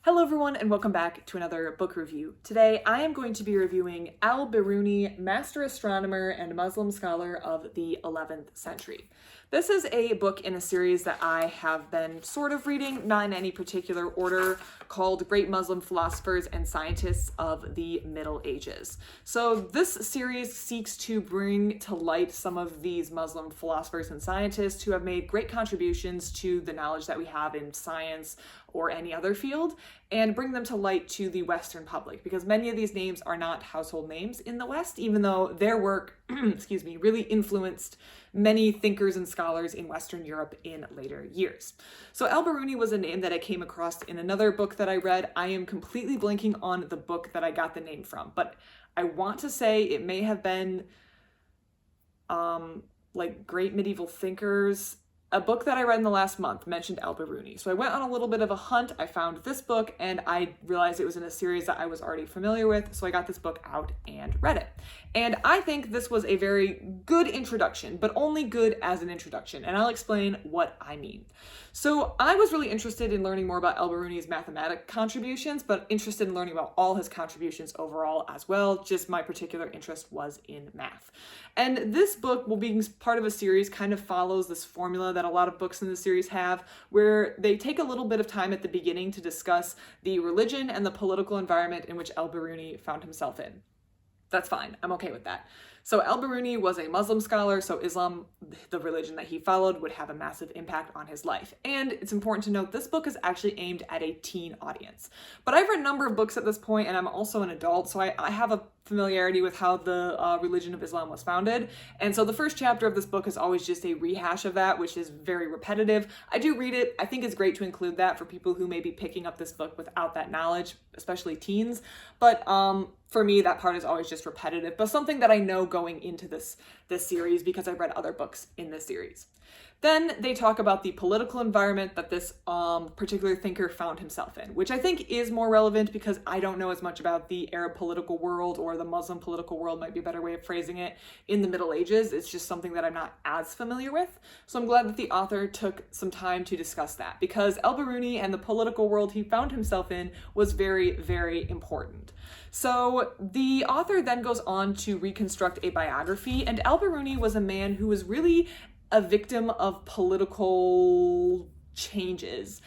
Hello everyone and welcome back to another book review. Today I am going to be reviewing Al-Biruni, Master Astronomer and Muslim Scholar of the 11th century. This is a book in a series that I have been sort of reading, not in any particular order, called Great Muslim Philosophers and Scientists of the Middle Ages. So this series seeks to bring to light some of these Muslim philosophers and scientists who have made great contributions to the knowledge that we have in science or any other field, and bring them to light to the Western public, because many of these names are not household names in the West, even though their work, really influenced many thinkers and scholars in Western Europe in later years. So Al-Biruni was a name that I came across in another book that I read. I am completely blanking on the book that I got the name from, but I want to say it may have been like Great Medieval Thinkers. A book that I read in the last month mentioned Al-Biruni. So I went on a little bit of a hunt, I found this book, and I realized it was in a series that I was already familiar with, so I got this book out and read it. And I think this was a very good introduction, but only good as an introduction, and I'll explain what I mean. So I was really interested in learning more about Al-Biruni's mathematic contributions, but interested in learning about all his contributions overall as well. Just my particular interest was in math. And this book, will be part of a series, kind of follows this formula that a lot of books in the series have, where they take a little bit of time at the beginning to discuss the religion and the political environment in which Al-Biruni found himself in. That's fine, I'm okay with that. So Al-Biruni was a Muslim scholar, so Islam, the religion that he followed, would have a massive impact on his life. And it's important to note this book is actually aimed at a teen audience. But I've read a number of books at this point, and I'm also an adult, so I have a familiarity with how the religion of Islam was founded. And so the first chapter of this book is always just a rehash of that, which is very repetitive. I do read it. I think it's great to include that for people who may be picking up this book without that knowledge, especially teens. But for me, that part is always just repetitive, but something that I know going into this series because I've read other books in this series. Then they talk about the political environment that this particular thinker found himself in, which I think is more relevant because I don't know as much about the Arab political world, or the Muslim political world might be a better way of phrasing it, in the Middle Ages. It's just something that I'm not as familiar with. So I'm glad that the author took some time to discuss that, because Al-Biruni and the political world he found himself in was very, very important. So the author then goes on to reconstruct a biography, and Al-Biruni was a man who was really a victim of political changes,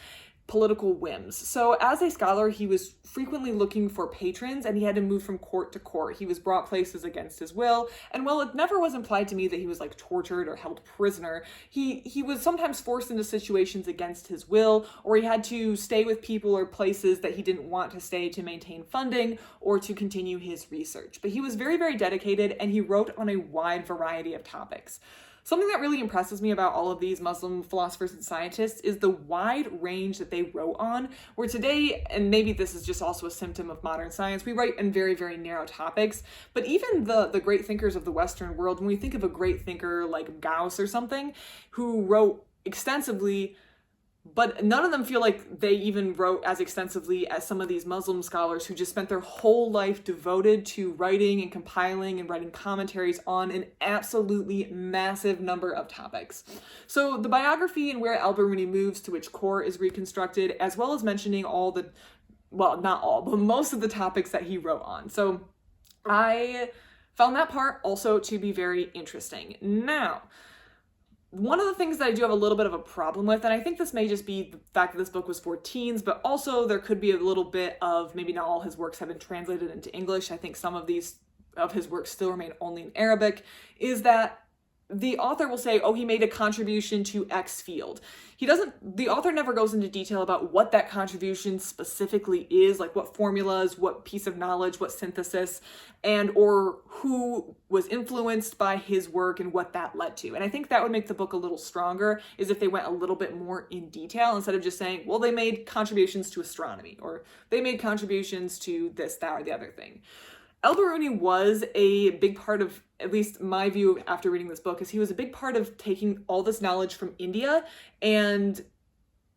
political whims. So as a scholar, he was frequently looking for patrons, and he had to move from court to court. He was brought places against his will, and while it never was implied to me that he was like tortured or held prisoner, he was sometimes forced into situations against his will, or he had to stay with people or places that he didn't want to stay to maintain funding or to continue his research. But he was very, very dedicated, and he wrote on a wide variety of topics. Something that really impresses me about all of these Muslim philosophers and scientists is the wide range that they wrote on, where today, and maybe this is just also a symptom of modern science, we write in very, very narrow topics, but even the great thinkers of the Western world, when we think of a great thinker like Gauss or something, who wrote extensively, but none of them feel like they even wrote as extensively as some of these Muslim scholars who just spent their whole life devoted to writing and compiling and writing commentaries on an absolutely massive number of topics. So the biography and where Al-Biruni moves to which core is reconstructed, as well as mentioning all the, well, not all, but most of the topics that he wrote on. So I found that part also to be very interesting. Now, one of the things that I do have a little bit of a problem with, and I think this may just be the fact that this book was for teens, but also there could be a little bit of maybe not all his works have been translated into English. I think some of his works still remain only in Arabic, is that the author will say, oh, he made a contribution to X field. The author never goes into detail about what that contribution specifically is, like what formulas, what piece of knowledge, what synthesis, or who was influenced by his work and what that led to. And I think that would make the book a little stronger, is if they went a little bit more in detail instead of just saying, well, they made contributions to astronomy, or they made contributions to this, that, or the other thing. Al-Biruni was a big part of, at least my view after reading this book, is he was a big part of taking all this knowledge from India and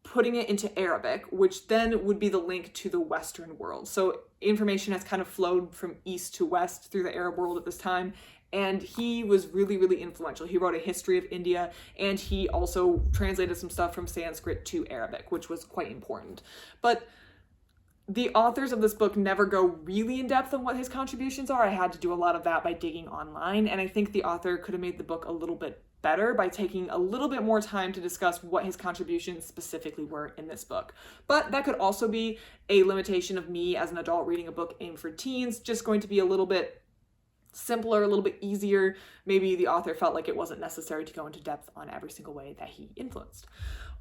putting it into Arabic, which then would be the link to the Western world. So information has kind of flowed from east to west through the Arab world at this time, and he was really, really influential. He wrote a history of India, and he also translated some stuff from Sanskrit to Arabic, which was quite important. But The authors of this book never go really in depth on what his contributions are. I had to do a lot of that by digging online, and I think the author could have made the book a little bit better by taking a little bit more time to discuss what his contributions specifically were in this book. But that could also be a limitation of me as an adult reading a book aimed for teens, just going to be a little bit simpler, a little bit easier. Maybe the author felt like it wasn't necessary to go into depth on every single way that he influenced.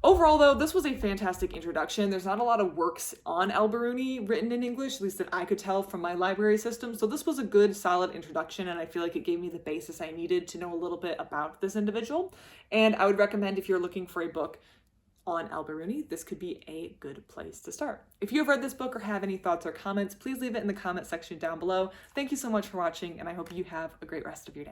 Overall, though, this was a fantastic introduction. There's not a lot of works on Al-Biruni written in English, at least that I could tell from my library system. So this was a good, solid introduction, and I feel like it gave me the basis I needed to know a little bit about this individual. And I would recommend, if you're looking for a book on Al-Biruni, this could be a good place to start. If you have read this book or have any thoughts or comments, please leave it in the comment section down below. Thank you so much for watching, and I hope you have a great rest of your day.